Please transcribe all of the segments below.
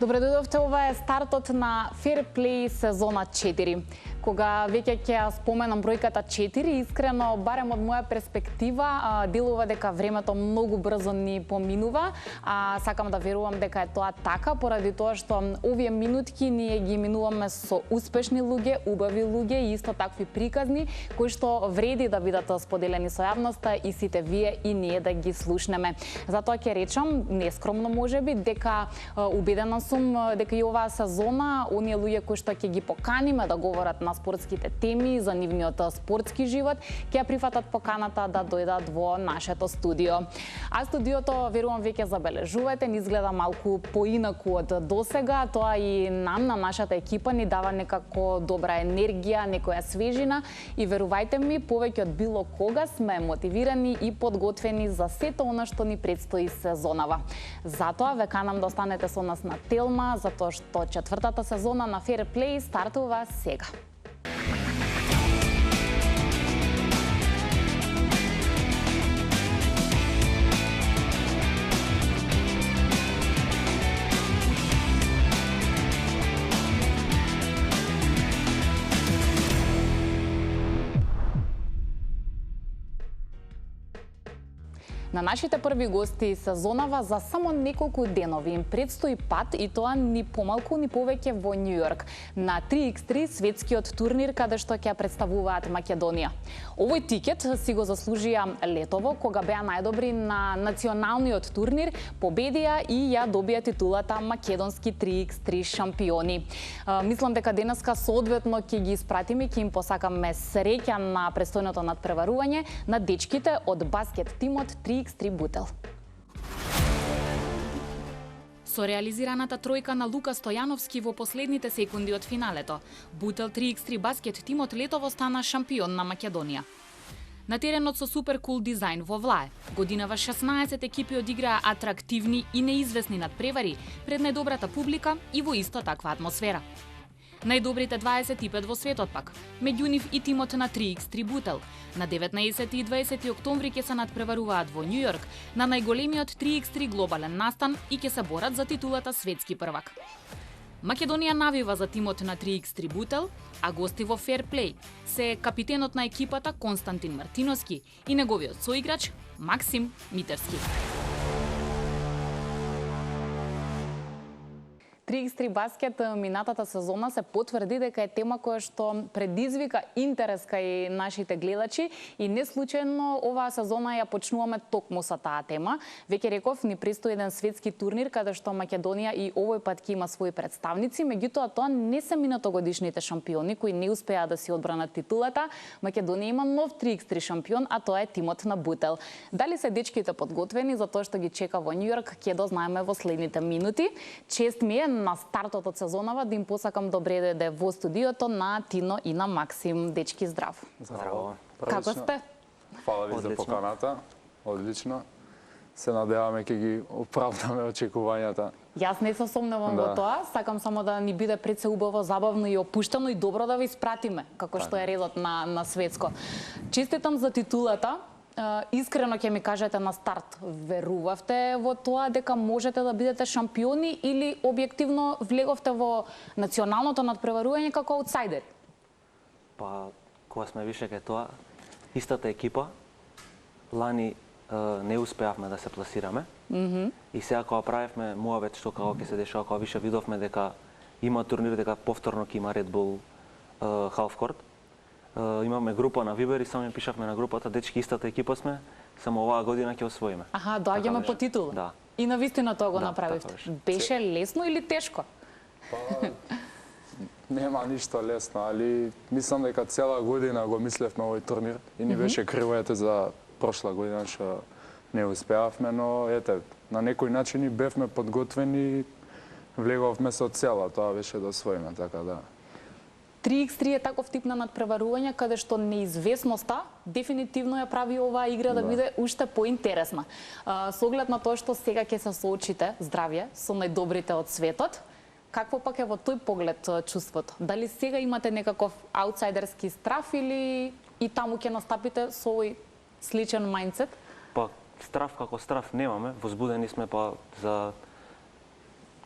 Добре дојдовте, ова е стартот на Fair Play сезона 4. Кога веќе ќе ја споменам бројката 4, искрено, барем од моја перспектива, делува дека времето многу брзо ни поминува, сакам да верувам дека е тоа така, поради тоа што овие минутки ние ги минуваме со успешни луѓе, убави луѓе и исто такви приказни, кои што вреди да бидат споделени со јавноста и сите вие и ние да ги слушнеме. Затоа ќе речам, нескромно можеби, дека убедена сум дека и оваа сезона, оние луѓе кои што ќе ги поканиме да говорат на спортските теми за нивниот спортски живот, ќе ја прифатат поканата да дојдат во нашето студио. А студиото, верувам, веќе забележувате, ни изгледа малку поинаку од досега, тоа и нам, на нашата екипа, ни дава некако добра енергија, некоја свежина и верувајте ми, повеќе од било кога сме мотивирани и подготвени за сето она што ни предстои сезонава. Затоа ве канам да останете со нас на Телма, затоа што четвртата сезона на Fair Play стартува сега. На нашите први гости сезонава за само неколку денови им предстои пат и тоа ни помалку ни повеќе во Њу Јорк на 3x3 светскиот турнир каде што ќе представуваат Македонија. Овој тикет си го заслужија летово кога беа најдобри на националниот турнир, победија и ја добија титулата македонски 3x3 шампиони. Мислам дека денеска соодветно ќе ги испратиме, ќе им посакаме среќа на престојното надпреварување на дечките од баскет тимот 3x3 Бутел. Со реализираната тројка на Лука Стојановски во последните секунди од финалето, Бутел 3x3 баскет тимот летово стана шампион на Македонија. На теренот со супер кул дизајн во Влае, годинава 16 екипи одиграа атрактивни и неизвестни надпревари пред најдобрата публика и во исто таква атмосфера. Најдобрите 25 во светот пак, меѓу нив и тимот на 3x3 Бутел. На 19 и 20 октомври ќе се надпреваруваат во Њу Јорк на најголемиот 3x3 глобален настан и ќе се борат за титулата светски првак. Македонија навива за тимот на 3x3 Бутел, а гости во Fair Play се капитенот на екипата Константин Мартиновски и неговиот соиграч Максим Митерски. 3x3 баскет минатата сезона се потврди дека е тема која што предизвика интерес кај нашите гледачи и не случајно оваа сезона ја почнуваме токму со таа тема. Веќе реков, ни престои еден светски турнир каде што Македонија и овој пат ќе има своји представници, меѓутоа тоа не се минатогодишните шампиони кои не успеа да си одбранат титулата. Македонија има нов 3x3 шампион, а тоа е тимот на Бутел. Дали се дечките подготвени за тоа што ги чека во Њу Јорк, ќе дознаеме во следните минути. Чест ми е на стартот од сезонава да им посакам добре дојде во студиото на Тино и на Максим. Дечки, здрав. Здраво. Како сте? Фала ви за поканата. Одлично. Се надеваме ќе ги оправдаме очекувањата. Јас не се сомневам во тоа, сакам само да ни биде пред се убаво, забавно и опуштено и добро да ви испратиме, како што е редот на светско. Честитам за титулата. Искрено ќе ми кажете на старт, верувавте во тоа дека можете да бидете шампиони или објективно влеговте во националното надпреварување како аутсайдер? Па, кога сме више кај тоа, истата екипа, лани не успеавме да се пласираме. И сега кога правевме муавет што како ќе се дешава, кога више видовме дека има турнир, дека повторно ќе има Red Bull Half Court, имаме група на Вибер и само ми пишавме на групата, дечки, истата екипа сме, само оваа година ќе освоиме. Аха, доаѓаме по титула. Да. И навистина тоа го направивте. Беше лесно или тешко? Па, нема ништо лесно, али мислам дека цела година го мислевме овој турнир и ни беше криво за прошла година што не успеавме, но ете, на некој начин и бевме подготвени, влеговме со цела, тоа беше да освоиме, така да. 3x3 е таков тип на надпреварување каде што неизвестноста дефинитивно ја прави оваа игра да биде уште поинтересна. Со оглед на тоа што сега ќе се соочите, здравје, со најдобрите од светот, какво пак е во тој поглед чувството? Дали сега имате некаков аутсайдерски страф или и таму ќе настапите со овој сличен мајндсет? Па, страф како страф немаме, возбудени сме па за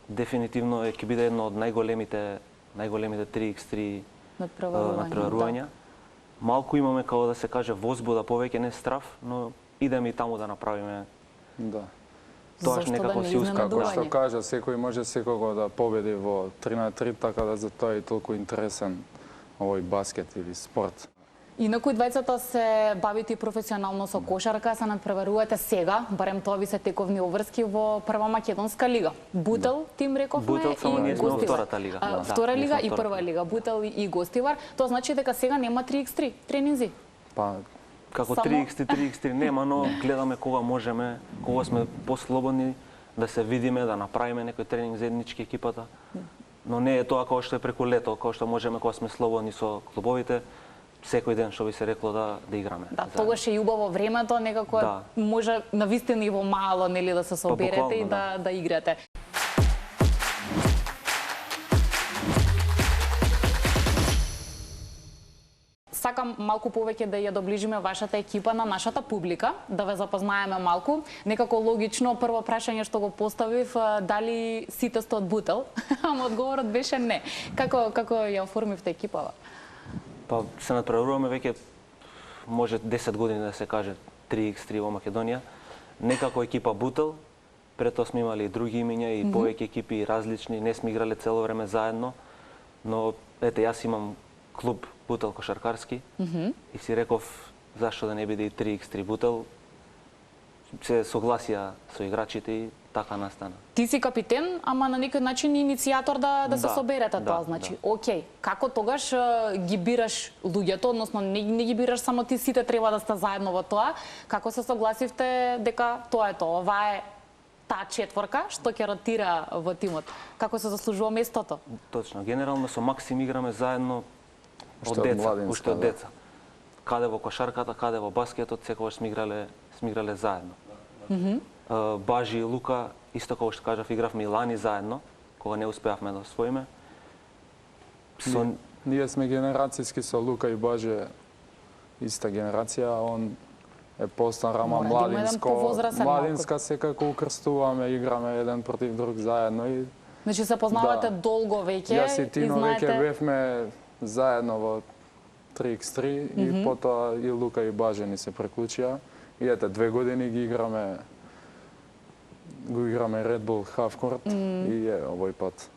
дефинитивно ќе биде едно од најголемите 3x3 надпреварувања. Малку имаме, како да се каже, возбуда, повеќе не страв, но идеме и таму да направиме. Да. Тоа Зашто некако да не си успеа. Како што Надување. кажа, секој може секого да победи во 3-3, така да затоа е толку интересен овој баскет или спорт. Инаку двајцата се бавите и професионално со кошарка, се надпреварувате сега, барем тоа ви се тековни обврски во прва македонска лига. Бутел, тим рековме, Бутел, само ние сме во Гостивар. втората лига. Да, Втора ние лига сме и втората прва лига. лига, Бутел и Гостивар. Тоа значи дека сега нема 3x3 тренинзи. Па, Како Само- 3x3 нема, но гледаме кога можеме, кога сме послободни да се видиме, да направиме некој тренинг заеднички екипата. Но не е тоа како што е преку лето, како што можеме кога сме слободни со клубовите, секој ден што би се рекло да играме. Да, тогаш е и убаво времето, некако Да. може на вистина и во мало, нели, да се соберете буквално, и да играте. Сакам малку повеќе да ја доближиме вашата екипа на нашата публика, да ве запознаеме малку. Некако логично прво прашање што го поставив, дали сите сте од Бутел, ама одговорот беше не. Како ја оформивте екипава? Па се надпреваруваме веќе може 10 години да се каже 3x3 во Македонија. Некако екипа Бутел, пред тоа сме имали и други имиња и повеќе екипи различни, не сме играле цело време заедно, но ете јас имам клуб Бутел кошаркарски и си реков зашто да не биде и 3x3 Бутел. Се согласија со играчите и така настана. Ти си капитен, ама на некој начин и иницијатор да се Да, соберете да, тоа, значи. да. Океј, како тогаш ги бираш луѓето, односно не ги бираш само ти, сите треба да сте заедно во тоа. Како се согласивте дека тоа е тоа, ова е таа четворка што ќе ротира во тимот? Како се заслужува местото? Точно, генерално со Максим играме заедно Уште од од деца, младинска, уште од да. деца. Каде во кошарката, каде во баскетот, секогаш сме играле заедно. Бажи и Лука, исто како што кажав, игравме и лани заедно, кога не успеавме да освоиме. Ние сме генерацијски со Лука и Баже, иста генерација, он е постар, ама Мора да има еден младинско. повозрасен Младинска секако укрстуваме, играме еден против друг заедно и Значи се познавате Да. долго веќе јас и Тино знаете... веќе бевме заедно во 3x3 и потоа и Лука и Баже ни се приклучија. И ете, 2 години го играме Red Bull Half Court и овој пат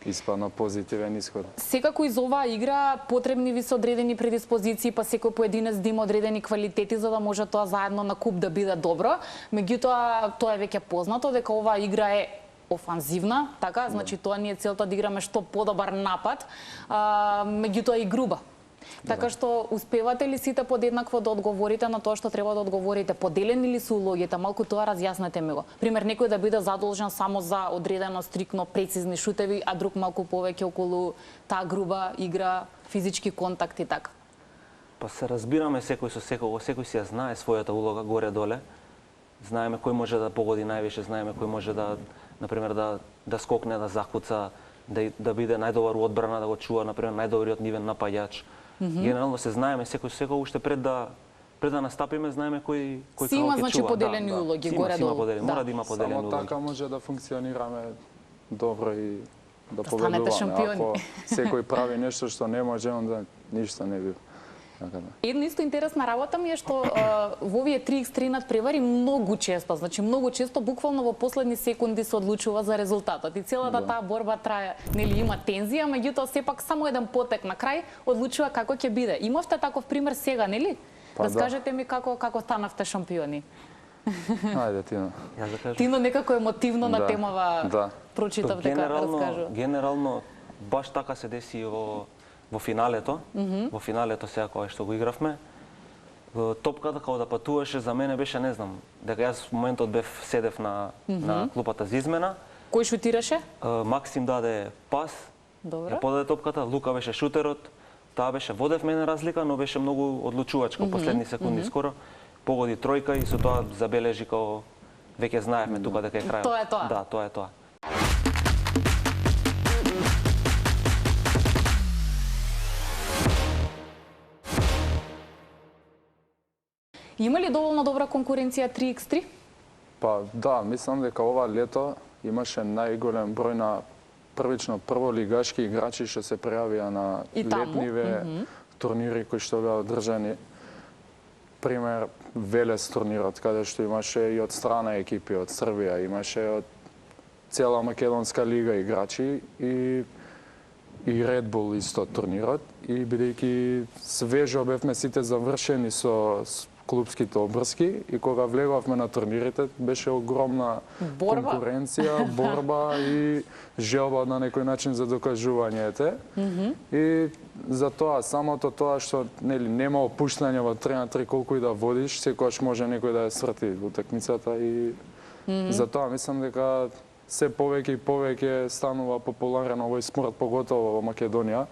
испадна позитивен исход. Секако из оваа игра потребни ви се одредени предиспозиции, па секој поединец да има одредени квалитети за да може тоа заедно на куп да биде добро. Меѓутоа, тоа е веќе познато дека оваа игра е офанзивна, така, значи тоа ни е целта да играме што подобар напад, меѓутоа и груба. Така што успевате ли сите подеднакво да одговорите на тоа што треба да одговорите? Поделени ли се улогите? Малку тоа разјаснете ми го. Пример, некој да биде задолжен само за одредено стрикно прецизни шутеви, а друг малку повеќе околу таа груба игра, физички контакт и така. Па се разбираме секој со секого, секој си ја знае својата улога горе-доле. Знаеме кој може да погоди највише, знаеме кој може да, например, да скокне, да закуца, да биде најдобар у одбрана, да го чува, например, најдобриот нивен напаѓач. Генерално се знаеме секој со секого уште пред да настапиме, знаеме кој Си има, како ќе значи, чува. поделени улоги, Си има горе-долу. поделени, Да. мора да има поделени Само улоги. така може да функционираме добро и да станете победуваме. шампиони. Ако секој прави нешто што не може, онда ништо не бива. Така да. Една исто интересна работа ми е што во овие 3x3 надпревари многу често, значи многу често буквално во последни секунди се одлучува за резултатот. И целата таа борба трае, нели има тензија, меѓутоа сепак само еден потек на крај одлучува како ќе биде. Имавте таков пример сега, нели? Па да. Раскажете ми како станавте шампиони. Ајде, Тино. Јас да кажам. Тино некако емотивно на Да, темава да. прочитав дека раскажува. Генерално баш така се деси и во финалето. Во финалето сега кога што го игравме. Топката кога да патуваше за мене беше, не знам, дека јас во моментот седев на клупата за измена. Кој шутираше? Максим даде пас, Добро. ја подаде топката, Лука беше шутерот. Таа беше водев мене разлика, но беше многу одлучувачка, последни секунди скоро. Погоди тројка и со тоа забележи како веќе знаевме тука дека е крајот. Тоа е тоа. Да, тоа е тоа. Има ли доволно добра конкуренција 3x3? Па да, мислам дека ова лето имаше најголем број на првично прволигашки играчи што се пријавија на летниве турнири кои што беа одржани. Пример, Велес турнирот, каде што имаше и од страна екипи, од Србија, имаше од цела Македонска лига играчи и Red Bull исто турнирот. И бидејќи свежо бевме сите завршени со клубските обрски и кога влегувавме на турнирите беше огромна конкуренција, борба и желба на некој начин за докажување. И за тоа, самото тоа што нема опуштање во 3-3 колку и да водиш, секогаш може некој да ја сврти утакмицата и за тоа мислам дека се повеќе и повеќе станува популарен овој спорт, поготово во Македонија.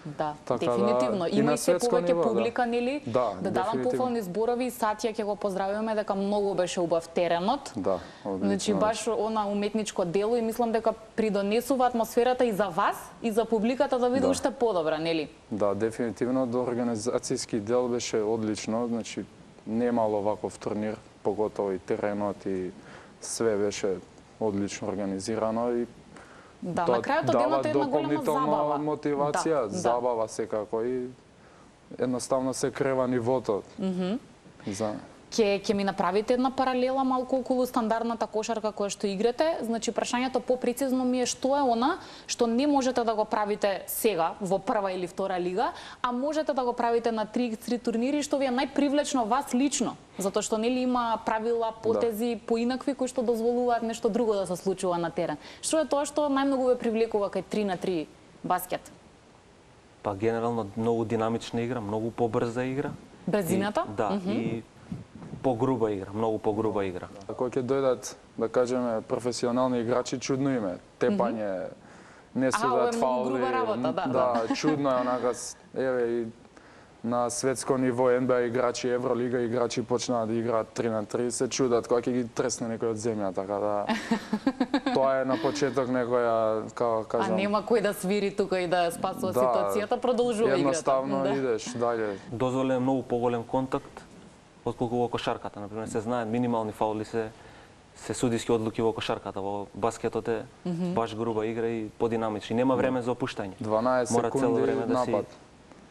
Да, дефинитивно. Има и се повеќе публика, нели? Да, давам пофални зборови, Сатија ќе го поздравиме дека многу беше убав теренот. Да, одлично. Значи баш она уметничко дело и мислам дека придонесува атмосферата и за вас и за публиката да биде уште подобра, нели? Да, дефинитивно до организацијски дел беше одлично, значи немало ваков турнир, поготово и теренот и све беше одлично организирано и да, на крајот од денот е една голема забава. Мотивација, забава секако и едноставно се крева нивото. Ќе ми направите една паралела малку околу стандардната кошарка која што играте. Значи прашањето попрецизно ми е што е она што не можете да го правите сега во прва или втора лига, а можете да го правите на 3x3 турнири што ви е најпривлечно вас лично, затоа што нели има правила, потези поинакви кои што дозволуваат нешто друго да се случува на терен. Што е тоа што најмногу ве привлекува кај 3x3 баскет? Па генерално многу динамична игра, многу побрза игра. Брзината? Да, и погруба игра, многу погруба игра. Кога ќе дојдат, да кажеме, професионални играчи, чудно им е. Тепање, не судат фаули. Да, чудно е онака, еве и на светско ниво НБА играчи, Евролига играчи почнаа да играат 3x3, се чудат кога ќе ги тресне некој од земја, така да тоа е на почеток некоја, како кажам. А нема кој да свири тука и да спасува ситуацијата, продолжува играта. Едноставно идеш дале. Дозволен многу поголем контакт отколку во кошарката. Например, се знаат минимални фаули се судиски одлуки во кошарката. Во баскетот е баш груба игра и подинамична. Нема време за опуштање. 12 секунди напад.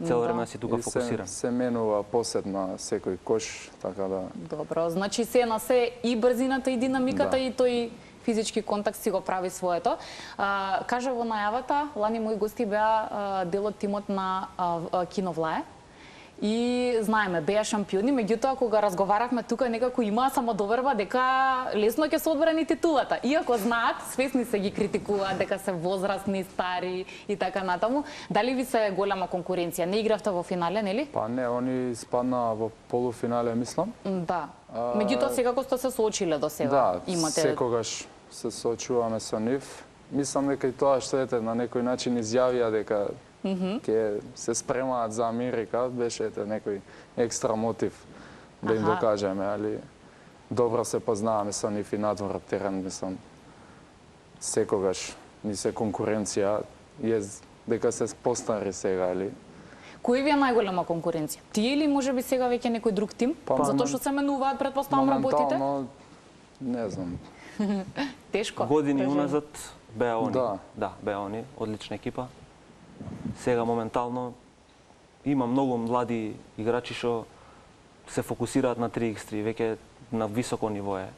Цело време да си тука фокусиран. Се менува посет на секој кош, така да. Добро, значи се на се и брзината и динамиката и тој физички контакт си го прави своето. Кажа во најавата, лани мои гости беа дел од тимот на Кино Влае. И знаеме, беа шампиони, меѓутоа кога разговаравме тука некако имаа самодоверба дека лесно ќе се одбрани титулата. Иако знаат, свесни се ги критикуваат дека се возрастни, стари и така натаму. Дали ви се голема конкуренција? Не игравте во финале, нели? Па не, они спаднаа во полуфинале, мислам. Да. Меѓутоа секако сте се соочиле до сега. Да, имате... секогаш се соочуваме со нив. Мислам дека и тоа што ете на некој начин изјавија дека ќе се спремаат за Америка, беше некој екстра мотив да им докажеме, али добро се познаваме со нив и надвор од терен, мислам. Секогаш ни се конкуренција, дека се постари сега, али. Кој ви е најголема конкуренција? Тие или можеби сега веќе некој друг тим? Затоа што се менуваат, претпоставам, работите? Моментално, не знам. Тешко. Години уназад беа они. Да, беа они, одлична екипа. Сега моментално има многу млади играчи што се фокусираат на 3x3, веќе на високо ниво е.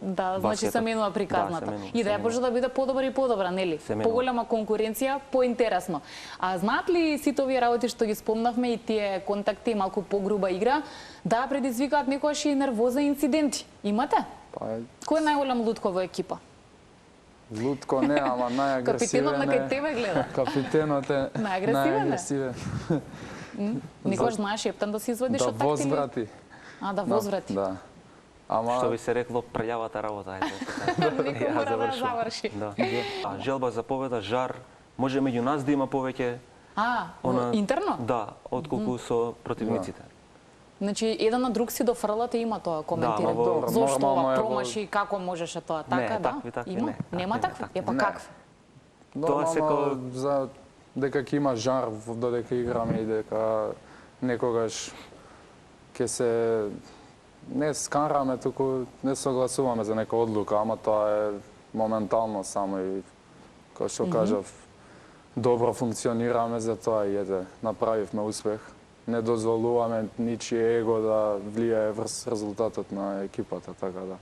Да, значи се менува приказната. И да може да биде подобра и подобра, нели? Поголема конкуренција, поинтересно. А знаат ли сите овие работи што ги спомнавме и тие контакти, малку погруба игра, да предизвикаат некогаш и нервоза и инциденти? Имате? Кој е најголем лутко во екипа? Лутко не, ама најагресивен Капитенот на кај тебе гледа. Капитенот е најагресивен. Никош знаеш ептен да се извадиш од тактили? Да возврати. Да возврати. Да. Што би се рекло, прљавата работа. Некој мора да заврши. Желба за победа, жар, може меѓу нас да има повеќе... Интерно? Да, отколку со противниците. Значи, еден на друг си дофрлате, има тоа коментирано. Зошто ова промаши, како можеше тоа, така, да? Такви не. Нема такви? Епа какви? Нормално за дека ќе има жар додека играме и дека некогаш ќе се не скараме, туку не согласуваме за нека одлука, ама тоа е моментално само и како што кажав, добро функционираме, затоа и ете, направивме успех. Не дозволуваме ничие его да влијае врз резултатот на екипата, така да.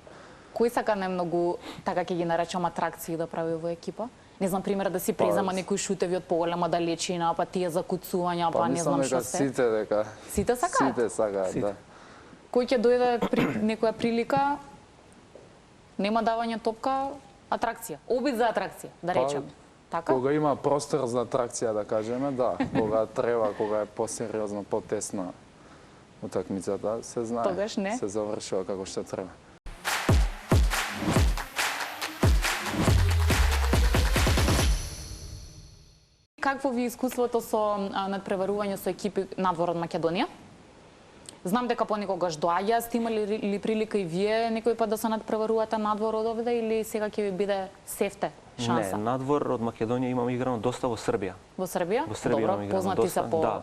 Кој сака најмногу, така ќе ги наречам, атракции да прави во екипа? Не знам, пример, да си презема некои шутеви од поголема далечина, па тие закуцувања, па не знам што се. Сите дека. Сите сакаат? Сите сакаат, да. Кој ќе дојде при некоја прилика, нема давање топка, атракција, обид за атракција, да речем. Така? Кога има простор за атракција, да кажеме, да. Кога треба, кога е посериозно, потесна утакмицата, се знае. Тогаш не. Се завршува како што треба. Какво ви е искуството со надпреварување со екипи надвор од Македонија? Знам дека понекогаш доаѓа, сте имали ли прилика и вие некој пат да се надпреварувате надвор од овде или сега ќе ви биде сефте шанса? Не, надвор од Македонија имам играно доста во Србија. Во Србија? Во Србија имам играно познати доста. се по Да.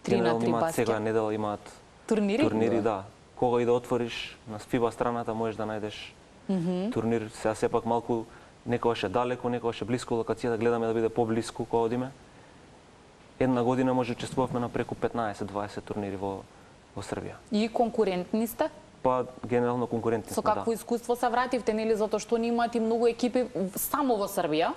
3 на 3 баскет. Сега недела имаат Турнири? да. Кога и да отвориш на FIBA страната можеш да најдеш турнир. Сега сепак малку некогаш е далеко, некогаш е блиску локацијата, гледаме да биде поблиску кога одиме. Една година може учествувавме на преку 15-20 турнири во Србија. И конкурентни сте? Па генерално конкурентни Со сме, какво да. искуство се вративте, нели, затоа што не имаат и многу екипи само во Србија?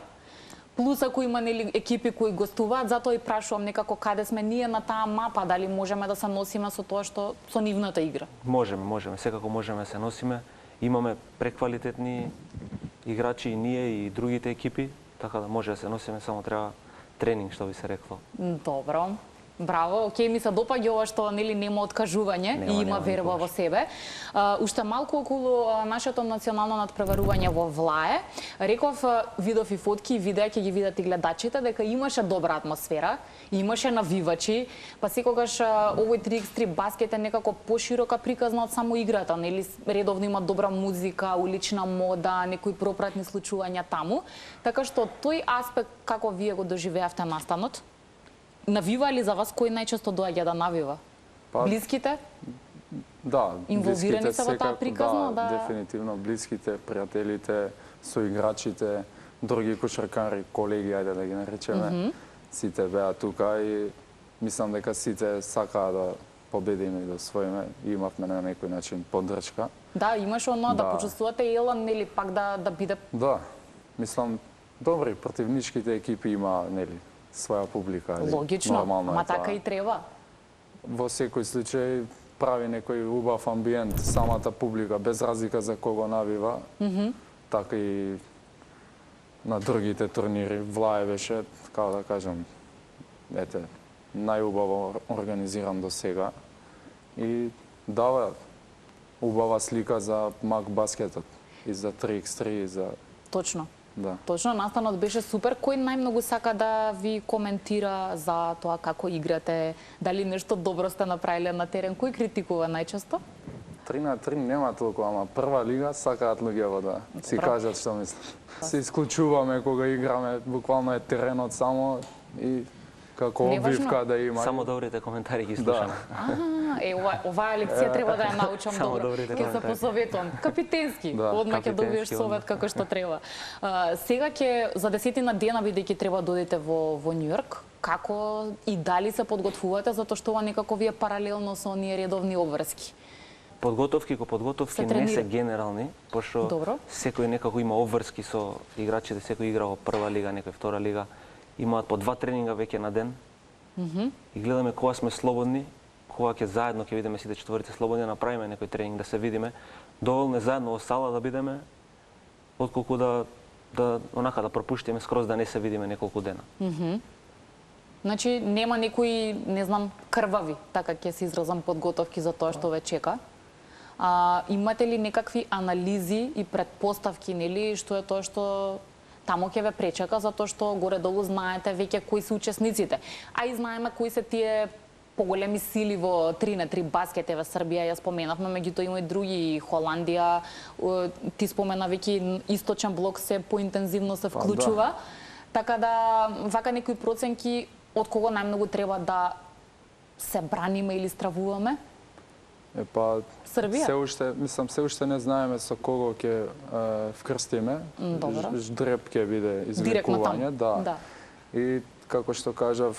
Плюс ако има нели екипи кои гостуваат, затоа и прашувам некако каде сме ние на таа мапа, дали можеме да се носиме со тоа што со нивната игра? Можеме, секако можеме да се носиме. Имаме преквалитетни играчи и ние и другите екипи, така да може да се носиме, само треба тренинг, што би се рекло. Добро. Браво, окей, ми се допаѓа ова што нели нема откажување и има верба во себе. Уште малку околу нашето национално надпреварување во Влае. Реков, видов и фотки и видеа, ќе ги видат и гледачите, дека имаше добра атмосфера, имаше навивачи, па секогаш овој 3x3 баскет е некако поширока приказна од само играта, нели редовно има добра музика, улична мода, некои пропратни случувања таму. Така што тој аспект како вие го доживеавте настанот? Навива ли за вас кој најчесто доаѓа да навива? Блиските? Да, инволвирани се во таа приказна, да. Дефинитивно блиските, пријателите, соиграчите, други кошаркари, колеги, ајде да ги наречеме. Сите беа тука и мислам дека сите сакаа да победиме и да освоиме. Имавме на некој начин поддршка. Да, имаше оно да почувствувате елан, нели, пак да биде. Да, мислам добри противничките екипи има, нели, своја публика. Логично, нормално ама така и треба. Во секој случај прави некој убав амбиент самата публика, без разлика за кого навива. Така и на другите турнири. Влае беше, како да кажам, ете, најубаво организиран до сега. И дава убава слика за мак баскетот и за 3x3 и за... Точно. Да. Точно, настанот беше супер. Кој најмногу сака да ви коментира за тоа како играте, дали нешто добро сте направиле на терен? Кој критикува најчесто? 3 на 3 нема толку, ама прва лига сакаат луѓето да си кажат што мислат. Се исклучуваме кога играме, буквално е теренот само и како обвивка да има. Само добрите коментари ги слушаме. Оваа лекција треба да ја научам добро. Ќе се посоветувам. Капитенски, одма ќе добиеш совет како што треба. Сега ќе за 10 дена бидејќи треба да одите во Њујорк, како и дали се подготвувате затоа што ова некако ви е паралелно со оние редовни обврски? Подготовки не се генерални, пошто секој некако има обврски со играчите, секој игра во прва лига, некој втора лига. Имаат по 2 тренинга веќе на ден. И гледаме кога сме слободни, кога ќе заедно ќе видиме сите четворица слободни, направиме некој тренинг да се видиме. Доволно е заедно во сала да бидеме, отколку да онака да пропуштиме скроз да не се видиме неколку дена. Значи нема некои, не знам, крвави, така ќе се изразам, подготовки за тоа што ве чека. Имате ли некакви анализи и предпоставки, нели, што е тоа што таму ќе ве пречека, затоа што горе-долу знаете веќе кои се учесниците. А и знаеме кои се тие поголеми сили во 3 на 3 баскет, во Србија ја споменавме, меѓутоа има и други, Холандија, ти спомена веќе источен блок се поинтензивно се вклучува. Така да, вака некои проценки од кого најмногу треба да се браниме или стравуваме? Србија? Се уште не знаеме со кого ќе вкрстиме. Добро. Ждреб ќе биде Директно извлекување, таму. да. И како што кажав,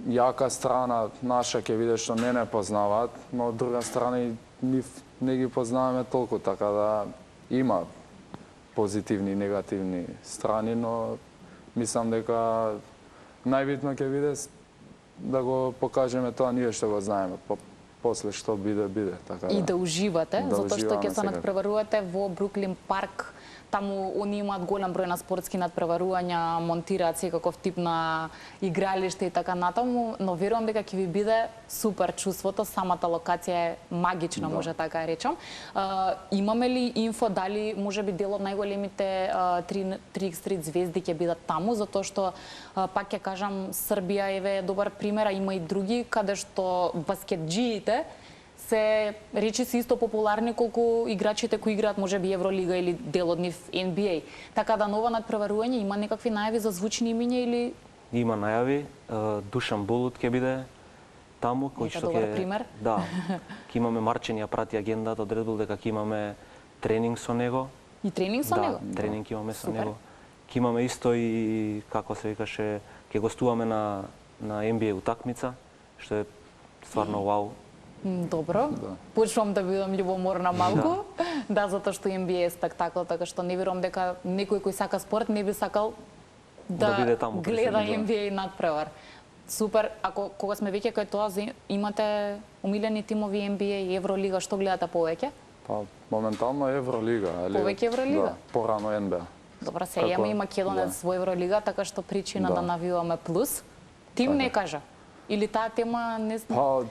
јака страна наша ќе биде што не познаваат, но од друга страна и нив не ги познаваме толку, така да има позитивни и негативни страни, но мислам дека најбитно ќе биде да го покажеме тоа ние што го знаеме. После што биде, така да. И да уживате, Да затоа што ќе уживаме се сега. надпреварувате во Бруклин парк. Таму они имаат голем број на спортски надпреварувања, монтираат секаков тип на игралиште и така натаму, но верувам дека ќе ви биде супер чувството, самата локација е магична, може така да речам. Имаме ли инфо дали можеби дел од најголемите 3x3 звезди ќе бидат таму, затоа што пак ќе кажам Србија еве добар пример, а има и други каде што баскетџиите се речиси исто популарни колку играчите кои играат можеби Евролига или дел од нив NBA. Така да нова надпреварување има некакви најави за звучни имиња или Има најави, Душан Булут ќе биде таму, кој Ето што добар ќе пример. Да. Ќе имаме марчење, ја прати агендата од Red Bull дека ќе имаме тренинг со него. и тренинг со него? Да, тренинг имаме со Супер. него. Ќе имаме исто и како се викаше, ќе гостуваме на NBA утакмица, што е стварно вау. Добро. Почнувам да бидам љубоморна малку. Да, затоа што NBA е спектакл, така што не верувам дека некој кој сака спорт не би сакал Да биде таму гледа присутен, да. NBA надпревар. Супер. Ако кога сме веќе кај тоа, имате умилени тимови NBA и Евролига, што гледате повеќе? Па моментално Евролига, али Повеќе Евролига? Да, порано НБА. Добро, се имаме и Македонец во Евролига, така што причина да навиваме плюс. Тим не кажа. Или таа тема не знам. Па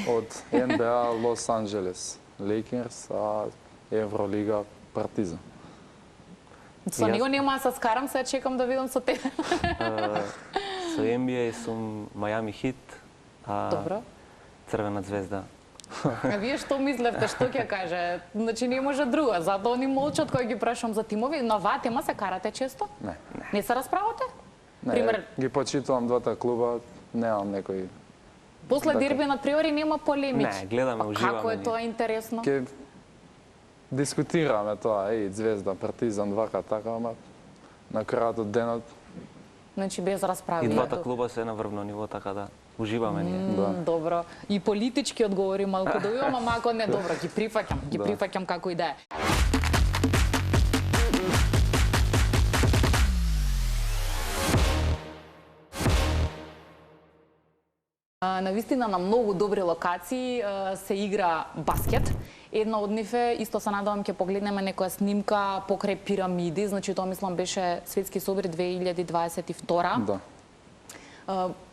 од НБА Лос Анџелес, Лейкерс, а Евролига Партизан. Со него нема да се скарам, сега чекам да видам со тебе. Со NBA сум Мајами Хит, Добро. Црвена звезда. А вие што мислевте, што ќе каже? Значи не може друго, затоа они молчат кога ги прашам за тимови. На оваа тема се карате често? Не. Не се расправате? Не, Пример, ги почитувам двата клуба, немам некој. после дерби на Приори нема полемики. Не, гледаме, уживаме Како е ние. тоа интересно? Ке дискутираме тоа, Звезда, Партизан, вака, така, ама на крајот од денот, Значи без расправи. И двата клуба се на врвно ниво, така да уживаме ние. да. Добро. И политички одговори малку добивам, ама ако не, добро, ги прифаќам како и да е. Навистина на многу добри локации се игра баскет. Една од нив е, исто се надевам ќе погледнеме некоја снимка покрај пирамиди, значи тоа мислам беше Светски собир 2022. Да.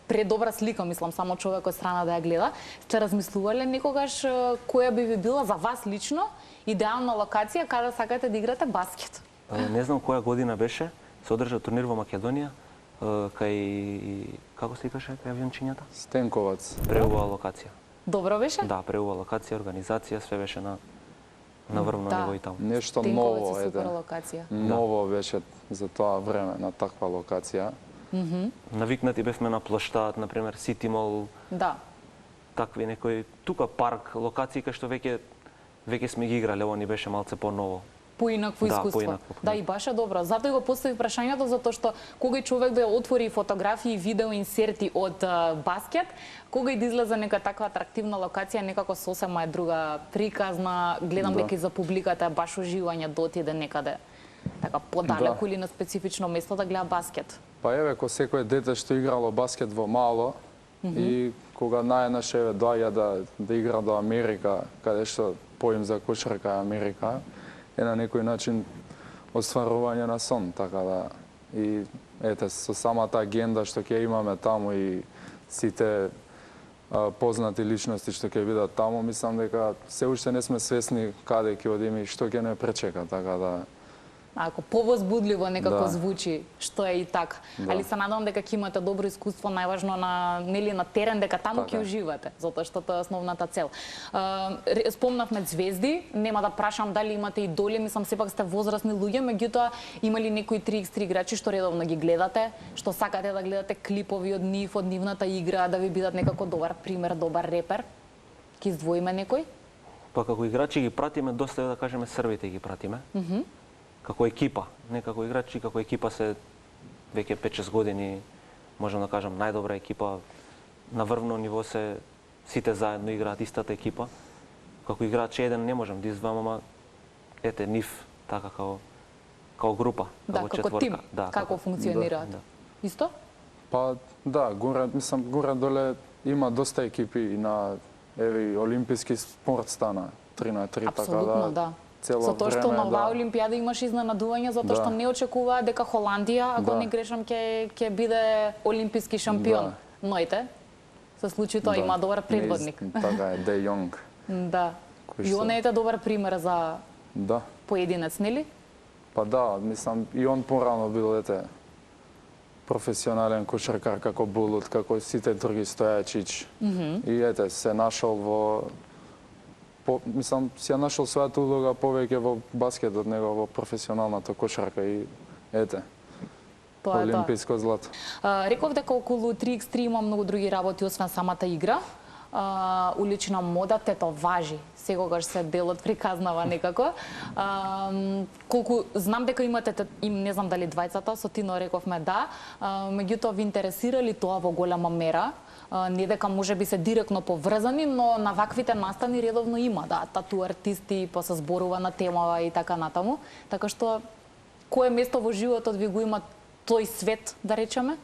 Предобра слика, мислам, само човек од страна да ја гледа. Сте размислувале некогаш која би ви била за вас лично идеална локација каде сакате да играте баскет? Не знам која година беше, се одржа турнир во Македонија, кај, како се викаше, кај авиончињата? Стенковац. Преубава локација. Добро беше? Да, преубава локација, организација, све беше на врвно Да. ниво и таму. Нешто Стенковац ново, е супер ете. локација. Ново беше за тоа време на таква локација. Навикнати бевме на плоштад, например, Сити Мол, Да. такви некои тука парк, локации кај што веќе сме ги играле, ово ни беше малце по-ново. Поинакво Да, искуство. поинакво. Да, и баш е добро. Затоа го поставив прашањето, затоа што кога и човек да ја отвори фотографии, видео, инсерти од баскет, кога и да излезе нека таква атрактивна локација, некако сосема е друга приказна, гледам Да. дека и за публиката е баш уживање да отиде некаде така подалеку или на специфично место да гледа баскет. Па еве, ко секој дете што играло баскет во мало и кога најнаш еве доаѓа да игра до Америка, каде што поим за кошарка е Америка, е на некој начин остварување на сон, така да и ете со самата агенда што ќе имаме таму и сите познати личности што ќе бидат таму, мислам дека се уште не сме свесни каде ќе одиме и што ќе не пречека, така да Ако повозбудливо некако Да. звучи, што е и така. Да. Али се надевам дека ќе имате добро искуство, најважно на терен, дека таму Така ќе е. уживате, затоа што тоа е основната цел. Спомнавме звезди, нема да прашам дали имате идоли, мислам сепак сте возрастни луѓе, меѓутоа има ли некои 3x3 играчи што редовно ги гледате, што сакате да гледате клипови од нив, од нивната игра, да ви бидат некако добар пример, добар репер? Ки издвоиме некој? Па како играчи ги пратиме, доста да кажеме србите ги пратиме. Како екипа, не како играчи, како екипа се веќе 5-6 години, можам да кажам, најдобра екипа. На врвно ниво се сите заедно играат истата екипа. Како играч еден не можам да издвоам, ама ете нив така како група, како четворка. тим, како функционираат. Да. Исто? Па да, горе доле има доста екипи и на олимписки спорт стана 3-на-3, така Апсолутно, да. Цело За тоа што време, на оваа олимпијада имаш изненадување, затоа што не очекуваа дека Холандија, ако не грешам, ќе биде олимписки шампион. Ноите се случи тоа, има добар предводник. Така е, Де Јонг. Да. И он е добар пример за поединец, нели? Па да, мислам, и он порано бил професионален кошаркар како Булут, како сите други, Стојачич. И се нашол мислам, си ја нашол својата улога повеќе во баскетот него во професионалната кошарка и олимписко злато. Реков дека околу 3x3 има многу други работи освен самата игра. Улична мода, тетоважи, секогаш се дел од приказнава некако. Колку знам дека имате, не знам дали двајцата, со Тино рековме да, меѓутоа ви интересира ли тоа во голема мера? Не дека може би се директно поврзани, но на ваквите настани редовно има, да, тату артисти, па се зборува на темава и така натаму. Така што, кое место во животот ви го има тој свет, да речеме?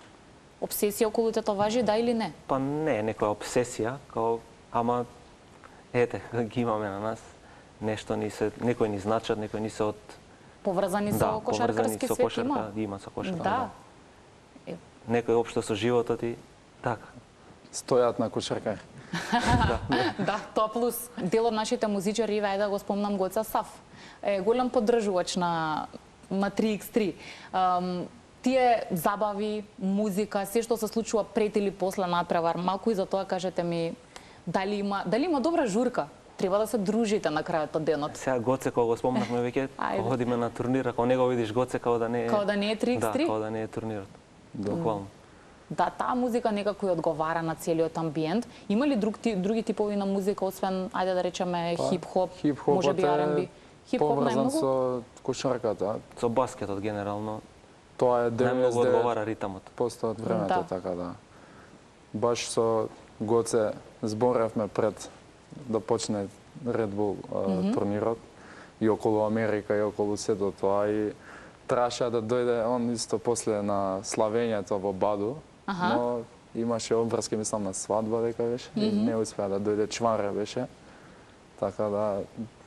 Обсесија околу тетоважи, да или не? Па не, некоја обсесија, ама ги имаме на нас. Нешто некои ни значат, некои ни се од поврзани со кошаркарски свет има. Има со кошарка. Да. Некој општо со животот и така. Стојат на кошаркар. Да, тоа плюс. Дел од нашите музичари, да го спомнам, Гоца Саф, е голем поддржувач на 3x3. Тие забави, музика, се што се случува пред или после надпревар, малку и за тоа кажете ми дали има добра журка. Треба да се дружите на крајот од денот. Сега Гоце, кога го спомнахме веќе, ходиме на турнир, ако не го видиш Гоце, као да не е 3x3? Да, као да не е турнирот. Буквално. Да, таа музика некако ја одговара на целиот амбиент. Има ли други типови на музика освен, ајде да речеме, хип-хоп, можеби R&B? Хип-хоп поврзан со кошарката. Со баскетот генерално. Тоа е 99% од времето, така да. Баш со Гоце зборевме пред да почне Red Bull турнирот и околу Америка и околу сето тоа и траше да дојде он исто после на славењето во Баду, но имаше обврски, мислам, на свадба дека беше и не успеа да дојде, чваре беше. Така да,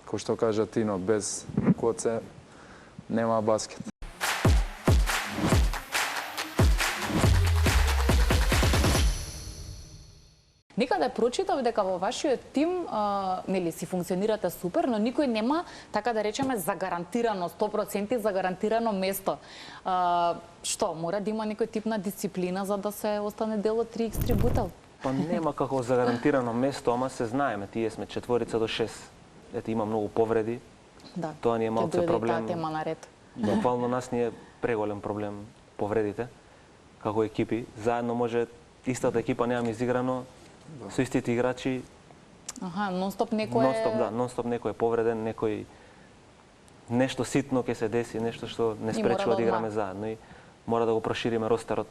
кој што кажа Тино, без Гоце нема баскет. Некаде прочитав дека во вашиот тим нели си функционирате супер, но никој нема, така да речеме, загарантирано 100% загарантирано место. Што, мора да има некој тип на дисциплина за да се остане дел од 3x3 Бутел? Па нема како загарантирано место, ама се знаеме, тие сме 4 до 6. Ете, има многу повреди. Да. Тоа ни е малце проблем. Таа тема наред. Буквално нас ни е преголем проблем повредите како екипи. Заедно може истата екипа немаме изиграно со истите играчи. Нон-стоп некој е повреден, некој нешто ситно ќе се деси, нешто што не спречува да играме заедно и мора да го прошириме ростерот,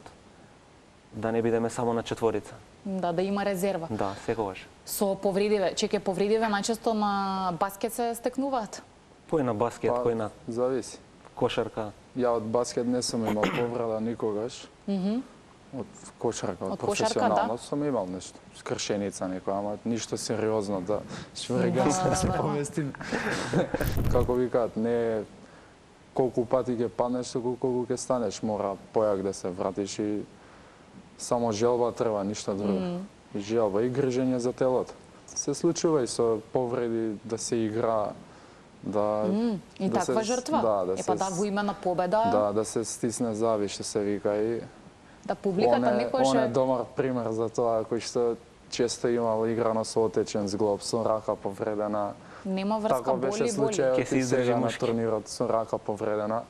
да не бидеме само на четворица. Да има резерва. Да, секогаш. Со повредиве, чеќе повредиве најчесто на баскет се стекнуваат? Кој на баскет, кој на зависи. Кошарка. Ја од баскет не сум имал повреда никогаш. Од кошарка, од професионално сум имал нешто, скршеница некоја, ама ништо сериозно да швргам се повестим. Како викаат, не колку пати ќе паднеш, колку ќе станеш, мора појак да се вратиш и само желба треба, ништо друго. И желба и грижење за телото. Се случува и со повреди да се игра, и таква жртва. Да, во име на победа. Да се стисне завиш, што се вика и да публиката некојаш е добар пример за тоа, кој што често имал играно со отечен зглоб, со рака повредена. Нема врска, боли. Така беше случајот и сега на турнирот, со рака повредена.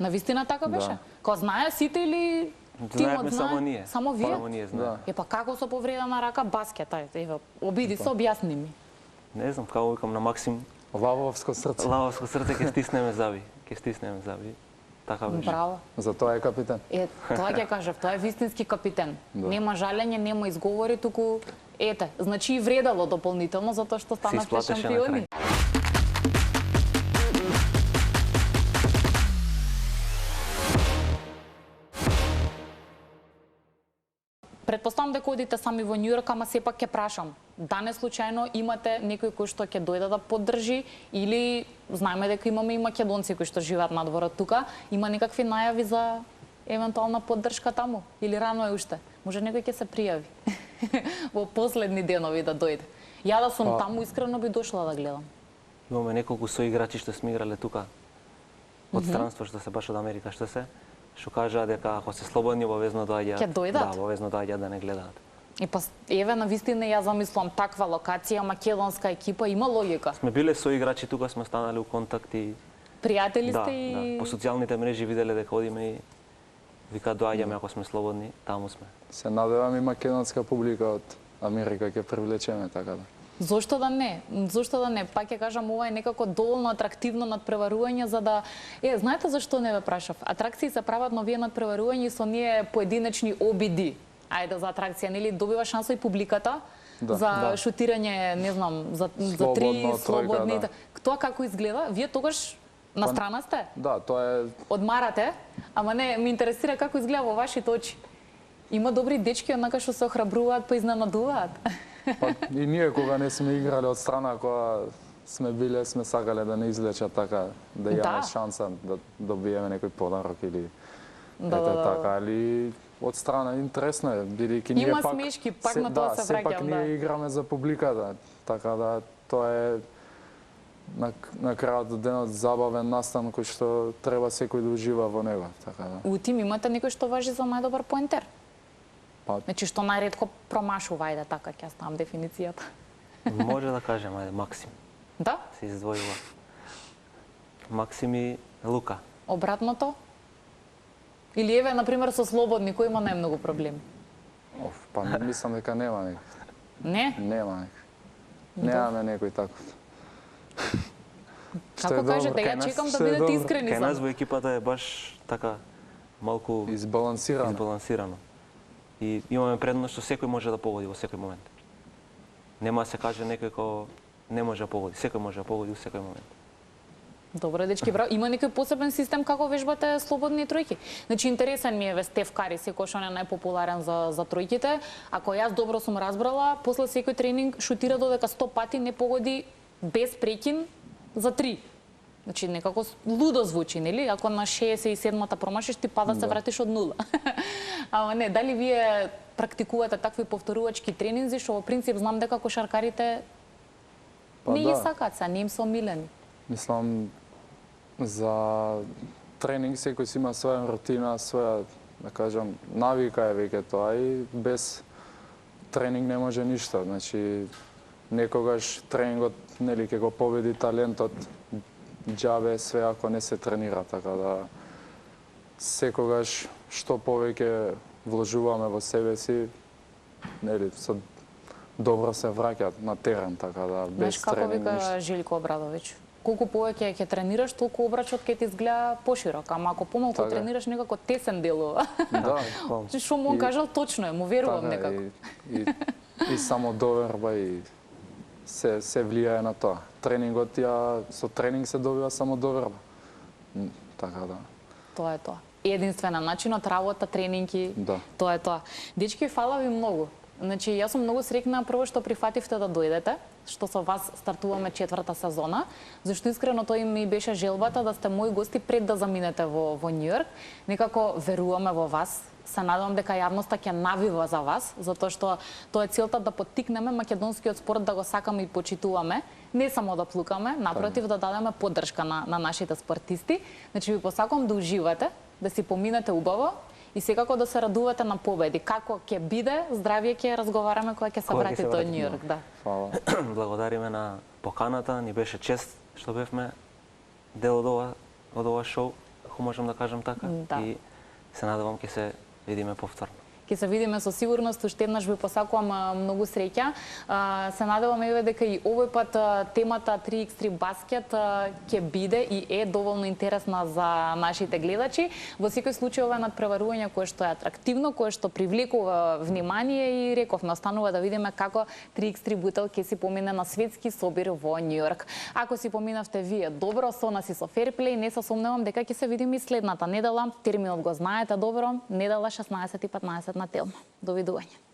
Навистина така беше? Кога знае сите или Знаевме само знае? ние. Само вие? Само ние знаеме. Па како со повредена рака баскет, еве, обиди се, објасни ми. Не знам, како викам на Максим, Лавовско срце. лавовско срце ќе стиснеме заби. Така беше. Браво. Затоа е капитан. Тоа ќе кажав, тоа е вистински капитен. Да. Нема жалење, нема изговори, туку ете, значи и вредало дополнително затоа што станавте исплатеше на шампиони. Предпоставам дека одите сами во Њујорк, ама сепак ќе прашам. Данес случајно имате некој кој што ќе дојде да поддржи или знаеме дека имаме и македонци кои што живеат надвор од тука, има некакви најави за евентуална поддршка таму или рано е уште? Може некој ќе се пријави во последни денови да дојде. Ја да сум таму искрено би дошла да гледам. Имаме неколку соиграчи што сме играле тука од странство, што се баш од Америка, што кажаа дека ако се слободни обавезно доаѓаат. Ќе дојдат? Да, обавезно доаѓаат да не гледаат. И па еве на вистина ја замислувам таква локација, македонска екипа има логика. Сме биле соиграчи тука, сме станали у контакт и Пријатели да, сте и по социјалните мрежи виделе дека одиме и вика доаѓаме ако сме слободни, таму сме. Се надевам и македонска публика од Америка ќе привлечеме, така да. Зошто да не? Зошто да не? Пак ќе кажам, ова е некако доволно атрактивно надпреварување за да знаете зашто не ве прашав? Атракции се прават, но вие надпреварување со ние поединечни обиди. Ајде за атракција, нели добива шанса и публиката за шутирање, не знам, за три слободни. Да. Тоа како изгледа? Вие тогаш на страна сте? Да, тоа е Одмарате, ама не, ме интересира како изгледа во вашите очи. Има добри дечки однака што се охрабруваат па изненадуваат. Па, и ние кога не сме играли од страна, кога сме биле, сме сакале да не излечат така, да имаме шанса да добиеме некој подарок или така, али од страна интересно е, бидејќи ние Има пак смешки, пак на тоа се враќам, сепак ние играме за публиката, така да тоа е на крајот од денот забавен настан кој што треба секој да ужива во него, така да. У тим имате некој што важи за најдобар поентер? Па, Значи што најретко промашува, ајде така ќе ставам дефиницијата. Може да кажем, ајде, Максим. Да? Се издвојува. Максим и Лука. Обратното? Или еве, например, со слободни, кој има најмногу проблеми? па мислам дека нема некој. Не? Нема некој. Немаме некој таков. Како кажете, ја чекам да бидете искрени Кај нас за во екипата е баш така малку избалансирано. И имаме предност што секој може да погоди во секој момент. Нема да се каже некој кој не може да погоди, секој може да погоди во секој момент. Добро, дечки, браво. Има некој посебен систем како вежбате слободни тројки? Значи, интересен ми е Стеф Кари, секој што е најпопуларен за тројките. Ако јас добро сум разбрала, после секој тренинг шутира додека 100 пати не погоди без прекин за 3. Значи, некако лудо звучи, нели? Ако на 67-та промашиш, ти пада се вратиш од нула. Ама не, дали вие практикувате такви повторувачки тренинзи, што во принцип знам дека кошаркарите не ги сакаат, се не им се омилени. Мислам, за тренинг секој си има своја рутина, своја, да кажам, навика е веќе тоа и без тренинг не може ништо. Значи, некогаш тренингот, нели, ќе го победи талентот, џабе све ако не се тренира, така да секогаш што повеќе вложуваме во себе си, нели, со добро се враќаат на терен, така да без како тренинг вика ништо. Жилко Обрадовиќ, колку повеќе ќе тренираш, толку обрачот ќе ти изгледа поширок, ама ако помалку Така. тренираш, некако тесен делува. Да, Што му он кажал точно е, му верувам така, некако. и само доверба и се влијае на тоа. Тренингот со тренинг се добива само доверба. Така да. Тоа е тоа. Единствена начинот, работа, тренинги, Да. тоа е тоа. Дечки, фала ви многу. Значи, јас сум многу среќна прво што прифативте да дојдете, што со вас стартуваме 4-та сезона, зашто искрено тоа ми беше желбата да сте мои гости пред да заминете во Њујорк. Некако веруваме во вас. Се надевам дека јавноста ќе навива за вас, затоа што тоа е целта да поттикнеме македонскиот спорт да го сакаме и почитуваме, не само да плукаме, напротив да дадеме поддршка на нашите спортисти. Значи ви посакувам да уживате, да си поминете убаво и секако да се радувате на победи. Како ќе биде, здравје ќе разговараме кога ќе се вратите од Њујорк, да. Фала. Благодариме на поканата, ни беше чест што бевме дел од ова шоу, ако можам да кажам така. Да. И се надевам ќе се видиме повторно. Ќе се видиме со сигурност, уште еднаш ви посакувам многу среќа. Се надевам еве дека и овој пат темата 3x3 баскет ќе биде и е доволно интересна за нашите гледачи. Во секој случај ова е надпреварување кое што е атрактивно, кое што привлекува внимание и рековме останува да видиме како 3x3 бутел ќе си помине на светски собир во Њујорк. Ако си поминавте вие добро со нас и со Fairplay, не се сомневам дека ќе се видиме и следната недела. Терминот го знаете добро, недела 16:15 на Телма. Довидување.